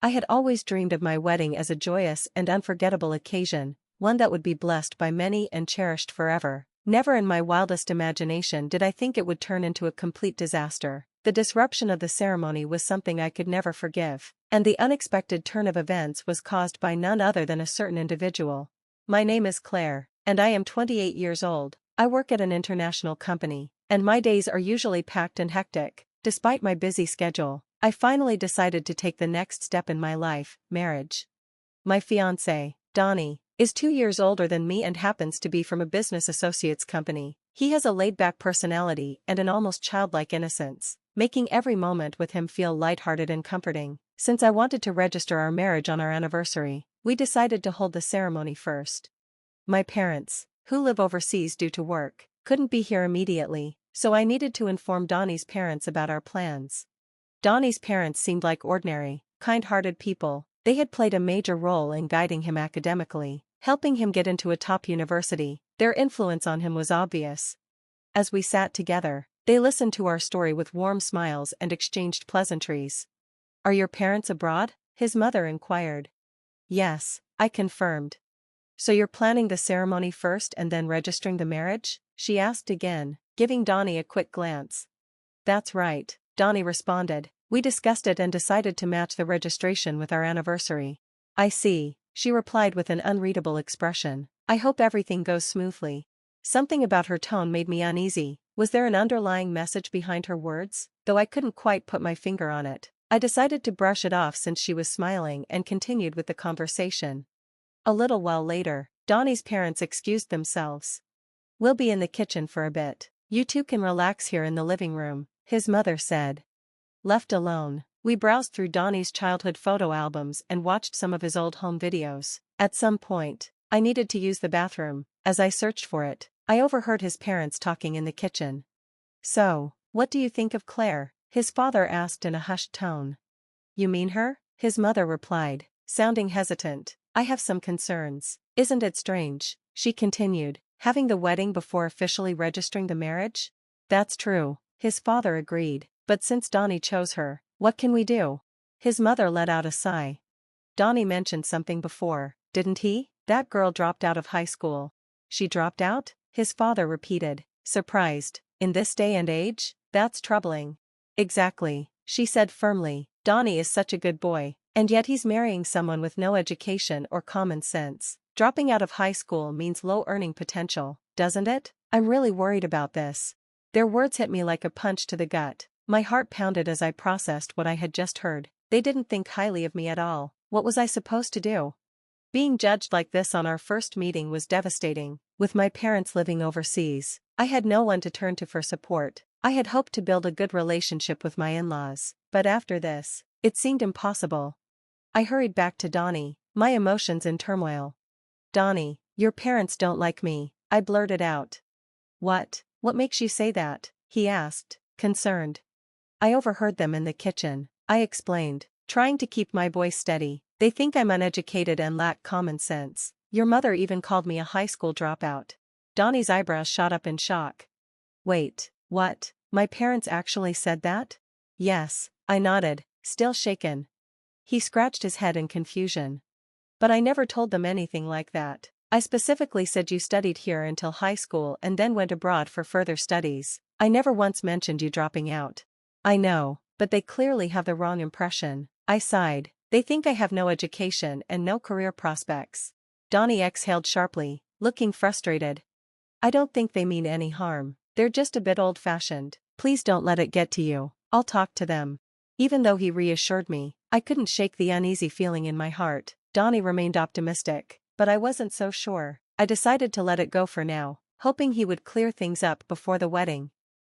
I had always dreamed of my wedding as a joyous and unforgettable occasion, one that would be blessed by many and cherished forever. Never in my wildest imagination did I think it would turn into a complete disaster. The disruption of the ceremony was something I could never forgive, and the unexpected turn of events was caused by none other than a certain individual. My name is Claire, and I am 28 years old. I work at an international company, and my days are usually packed and hectic. Despite my busy schedule, I finally decided to take the next step in my life, marriage. My fiancé, Donnie, is 2 years older than me and happens to be from a business associates company. He has a laid-back personality and an almost childlike innocence, making every moment with him feel lighthearted and comforting. Since I wanted to register our marriage on our anniversary, we decided to hold the ceremony first. My parents, who live overseas due to work, couldn't be here immediately, so I needed to inform Donnie's parents about our plans. Donnie's parents seemed like ordinary, kind-hearted people. They had played a major role in guiding him academically, helping him get into a top university. Their influence on him was obvious. As we sat together, they listened to our story with warm smiles and exchanged pleasantries. "Are your parents abroad?" his mother inquired. "Yes," I confirmed. "So you're planning the ceremony first and then registering the marriage?" she asked again, giving Donnie a quick glance. "That's right," Donnie responded. "We discussed it and decided to match the registration with our anniversary." "I see," she replied with an unreadable expression. "I hope everything goes smoothly." Something about her tone made me uneasy. Was there an underlying message behind her words? Though I couldn't quite put my finger on it, I decided to brush it off since she was smiling and continued with the conversation. A little while later, Donnie's parents excused themselves. "We'll be in the kitchen for a bit. You two can relax here in the living room," his mother said. Left alone, we browsed through Donnie's childhood photo albums and watched some of his old home videos. At some point, I needed to use the bathroom. As I searched for it, I overheard his parents talking in the kitchen. "So, what do you think of Claire?" his father asked in a hushed tone. "You mean her?" his mother replied, sounding hesitant. "I have some concerns." "Isn't it strange," she continued, "having the wedding before officially registering the marriage?" "That's true," his father agreed. "But since Donnie chose her, what can we do?" His mother let out a sigh. "Donnie mentioned something before, didn't he? That girl dropped out of high school." "She dropped out?" his father repeated, surprised. "In this day and age? That's troubling." "Exactly," she said firmly. "Donnie is such a good boy, and yet he's marrying someone with no education or common sense. Dropping out of high school means low earning potential, doesn't it? I'm really worried about this." Their words hit me like a punch to the gut. My heart pounded as I processed what I had just heard. They didn't think highly of me at all. What was I supposed to do? Being judged like this on our first meeting was devastating. With my parents living overseas, I had no one to turn to for support. I had hoped to build a good relationship with my in-laws, but after this, it seemed impossible. I hurried back to Donnie, my emotions in turmoil. "Donnie, your parents don't like me," I blurted out. "What? What makes you say that?" he asked, concerned. "I overheard them in the kitchen," I explained, trying to keep my voice steady. "They think I'm uneducated and lack common sense. Your mother even called me a high school dropout." Donnie's eyebrows shot up in shock. "Wait, what? My parents actually said that?" "Yes," I nodded, still shaken. He scratched his head in confusion. "But I never told them anything like that. I specifically said you studied here until high school and then went abroad for further studies. I never once mentioned you dropping out." "I know, but they clearly have the wrong impression," I sighed. "They think I have no education and no career prospects." Donnie exhaled sharply, looking frustrated. "I don't think they mean any harm. They're just a bit old-fashioned. Please don't let it get to you. I'll talk to them." Even though he reassured me, I couldn't shake the uneasy feeling in my heart. Donnie remained optimistic, but I wasn't so sure. I decided to let it go for now, hoping he would clear things up before the wedding.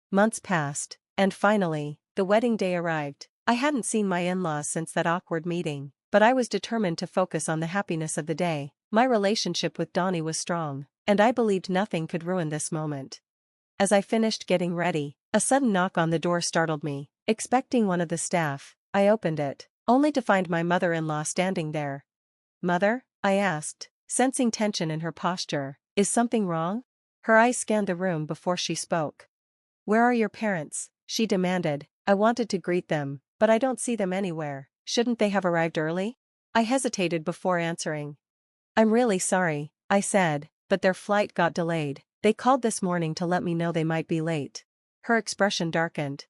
Months passed, and finally, the wedding day arrived. I hadn't seen my in-laws since that awkward meeting, but I was determined to focus on the happiness of the day. My relationship with Donnie was strong, and I believed nothing could ruin this moment. As I finished getting ready, a sudden knock on the door startled me. Expecting one of the staff, I opened it, only to find my mother-in-law standing there. "Mother?" I asked, sensing tension in her posture. "Is something wrong?" Her eyes scanned the room before she spoke. "Where are your parents?" she demanded. "I wanted to greet them, but I don't see them anywhere." shouldn't they have arrived early? I hesitated before answering. I'm really sorry, I said, but their flight got delayed. They called this morning to let me know they might be late. Her expression darkened.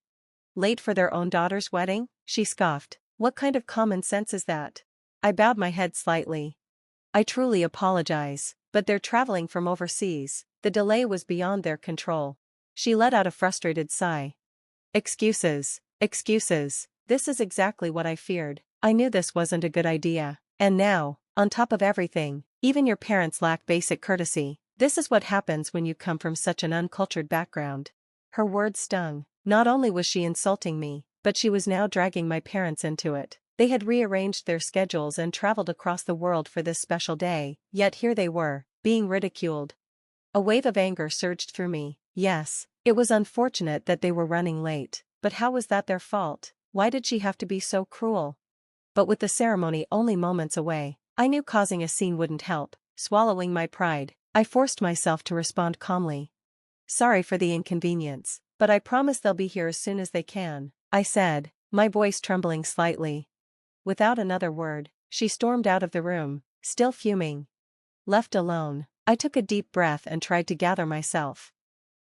Late for their own daughter's wedding? She scoffed. What kind of common sense is that? I bowed my head slightly. I truly apologize, but they're traveling from overseas. The delay was beyond their control. She let out a frustrated sigh. Excuses, excuses. This is exactly what I feared. I knew this wasn't a good idea. And now, on top of everything, even your parents lack basic courtesy. This is what happens when you come from such an uncultured background. Her words stung. Not only was she insulting me, but she was now dragging my parents into it. They had rearranged their schedules and traveled across the world for this special day, yet here they were, being ridiculed. A wave of anger surged through me. Yes, it was unfortunate that they were running late, but how was that their fault? Why did she have to be so cruel? But with the ceremony only moments away, I knew causing a scene wouldn't help. Swallowing my pride, I forced myself to respond calmly. Sorry for the inconvenience, but I promise they'll be here as soon as they can, I said, my voice trembling slightly. Without another word, she stormed out of the room, still fuming. Left alone, I took a deep breath and tried to gather myself.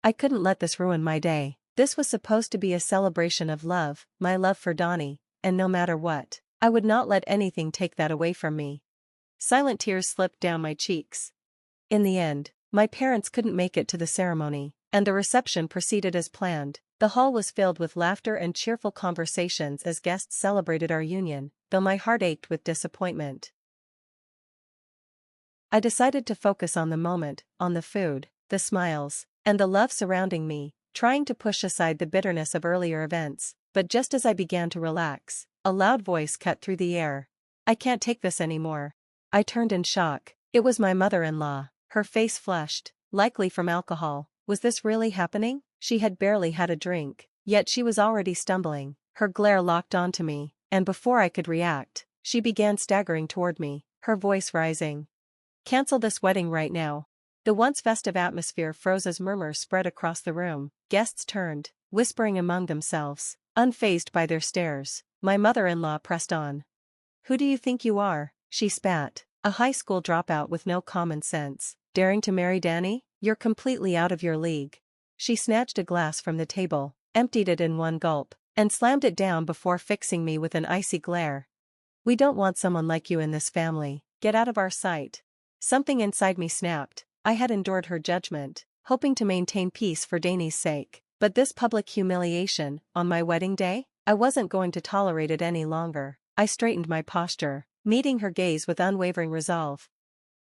I couldn't let this ruin my day. This was supposed to be a celebration of love, my love for Donnie, and no matter what, I would not let anything take that away from me. Silent tears slipped down my cheeks. In the end, my parents couldn't make it to the ceremony, and the reception proceeded as planned. The hall was filled with laughter and cheerful conversations as guests celebrated our union, though my heart ached with disappointment. I decided to focus on the moment, on the food, the smiles, and the love surrounding me, trying to push aside the bitterness of earlier events. But just as I began to relax, a loud voice cut through the air. I can't take this anymore. I turned in shock. It was my mother-in-law. Her face flushed, likely from alcohol. Was this really happening? She had barely had a drink, yet she was already stumbling. Her glare locked onto me, and before I could react, she began staggering toward me, her voice rising. Cancel this wedding right now. The once festive atmosphere froze as murmurs spread across the room. Guests turned, whispering among themselves, unfazed by their stares. My mother-in-law pressed on. Who do you think you are? She spat. A high school dropout with no common sense, daring to marry Danny? You're completely out of your league. She snatched a glass from the table, emptied it in one gulp, and slammed it down before fixing me with an icy glare. We don't want someone like you in this family. Get out of our sight. Something inside me snapped. I had endured her judgment, hoping to maintain peace for Danny's sake, but this public humiliation, on my wedding day? I wasn't going to tolerate it any longer. I straightened my posture, meeting her gaze with unwavering resolve.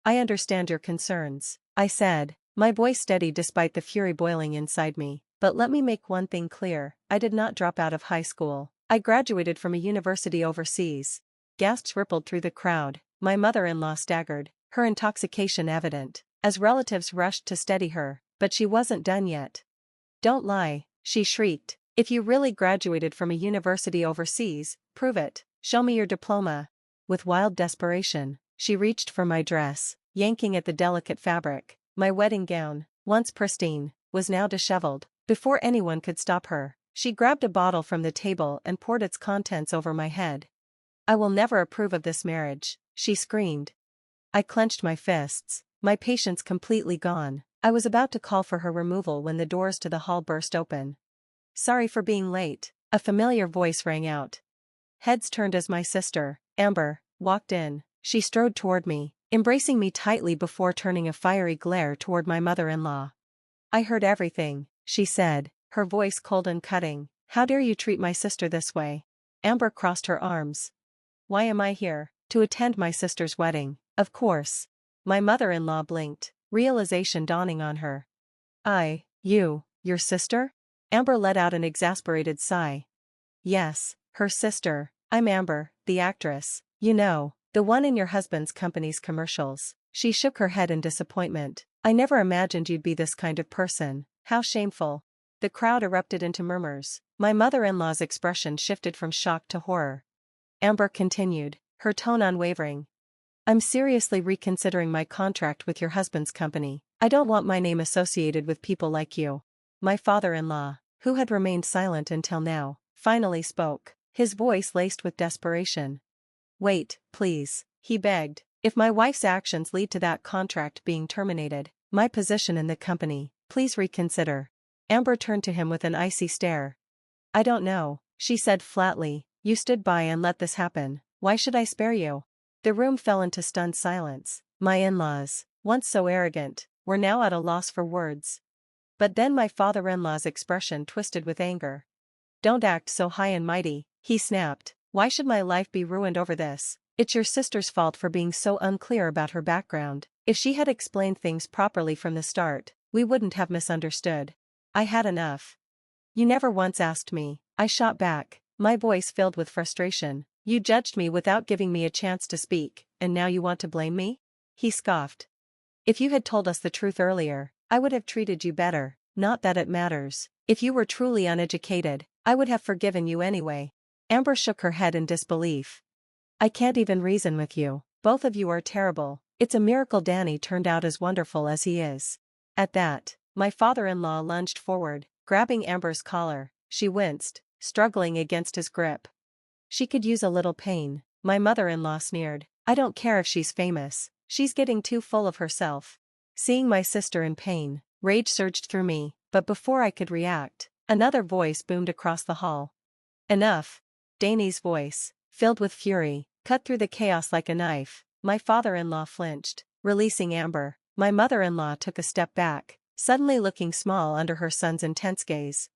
I understand your concerns, I said, my voice steady despite the fury boiling inside me. But let me make one thing clear, I did not drop out of high school. I graduated from a university overseas. Gasps rippled through the crowd. My mother-in-law staggered, her intoxication evident, as relatives rushed to steady her, but she wasn't done yet. Don't lie, she shrieked. If you really graduated from a university overseas, prove it. Show me your diploma. With wild desperation, she reached for my dress, yanking at the delicate fabric. My wedding gown, once pristine, was now disheveled. Before anyone could stop her, she grabbed a bottle from the table and poured its contents over my head. I will never approve of this marriage, she screamed. I clenched my fists, my patience completely gone. I was about to call for her removal when the doors to the hall burst open. Sorry for being late, a familiar voice rang out. Heads turned as my sister, Amber, walked in. She strode toward me, embracing me tightly before turning a fiery glare toward my mother-in-law. I heard everything, she said, her voice cold and cutting. How dare you treat my sister this way? Amber crossed her arms. Why am I here? To attend my sister's wedding, of course. My mother-in-law blinked, realization dawning on her. Your sister? Amber let out an exasperated sigh. Yes, her sister. I'm Amber, the actress. You know, the one in your husband's company's commercials. She shook her head in disappointment. I never imagined you'd be this kind of person. How shameful. The crowd erupted into murmurs. My mother-in-law's expression shifted from shock to horror. Amber continued, her tone unwavering. I'm seriously reconsidering my contract with your husband's company. I don't want my name associated with people like you. My father-in-law, who had remained silent until now, finally spoke. his voice laced with desperation. Wait, please, he begged. If my wife's actions lead to that contract being terminated, my position in the company, please reconsider. Amber turned to him with an icy stare. I don't know, she said flatly. You stood by and let this happen. Why should I spare you? The room fell into stunned silence. My in-laws, once so arrogant, were now at a loss for words. But then my father-in-law's expression twisted with anger. Don't act so high and mighty, he snapped. Why should my life be ruined over this? It's your sister's fault for being so unclear about her background. If she had explained things properly from the start, we wouldn't have misunderstood. I had enough. You never once asked me, I shot back, my voice filled with frustration. You judged me without giving me a chance to speak, and now you want to blame me? He scoffed. If you had told us the truth earlier, I would have treated you better. Not that it matters. If you were truly uneducated, I would have forgiven you anyway. Amber shook her head in disbelief. I can't even reason with you. Both of you are terrible. It's a miracle Danny turned out as wonderful as he is. At that, my father-in-law lunged forward, grabbing Amber's collar. She winced, struggling against his grip. She could use a little pain. My mother-in-law sneered. I don't care if she's famous. She's getting too full of herself. Seeing my sister in pain, rage surged through me, but before I could react, another voice boomed across the hall. Enough. Danny's voice, filled with fury, cut through the chaos like a knife. My father-in-law flinched, releasing Amber. My mother-in-law took a step back, suddenly looking small under her son's intense gaze.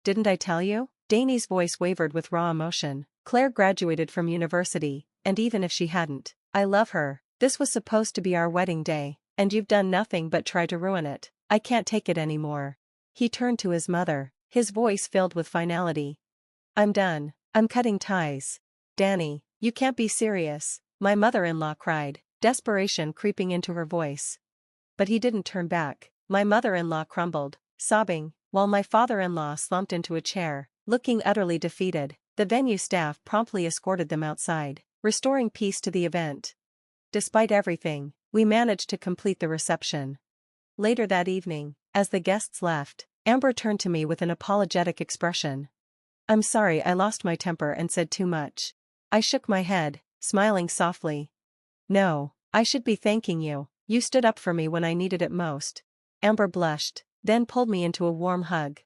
Didn't I tell you? Danny's voice wavered with raw emotion. Claire graduated from university, and even if she hadn't, I love her. This was supposed to be our wedding day, and you've done nothing but try to ruin it. I can't take it anymore. He turned to his mother, his voice filled with finality. I'm done. I'm cutting ties. Danny, you can't be serious, my mother-in-law cried, desperation creeping into her voice. But he didn't turn back. My mother-in-law crumbled, sobbing, while my father-in-law slumped into a chair, looking utterly defeated. The venue staff promptly escorted them outside, restoring peace to the event. Despite everything, we managed to complete the reception. Later that evening, as the guests left, Amber turned to me with an apologetic expression. I'm sorry I lost my temper and said too much. I shook my head, smiling softly. No, I should be thanking you. You stood up for me when I needed it most. Amber blushed, then pulled me into a warm hug.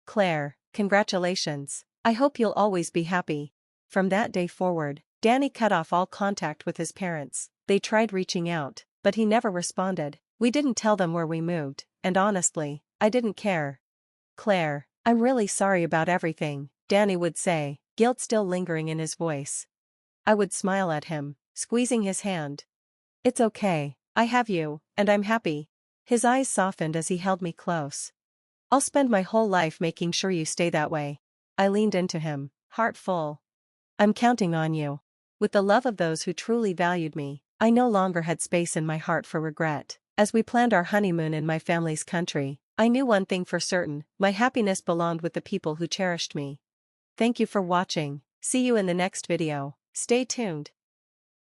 Claire, congratulations. I hope you'll always be happy. From that day forward, Danny cut off all contact with his parents. They tried reaching out, but he never responded. We didn't tell them where we moved, and honestly, I didn't care. Claire, I'm really sorry about everything, Danny would say, guilt still lingering in his voice. I would smile at him, squeezing his hand. It's okay, I have you, and I'm happy. His eyes softened as he held me close. I'll spend my whole life making sure you stay that way. I leaned into him, heart full. I'm counting on you. With the love of those who truly valued me, I no longer had space in my heart for regret. As we planned our honeymoon in my family's country, I knew one thing for certain, my happiness belonged with the people who cherished me. Thank you for watching. See you in the next video. Stay tuned.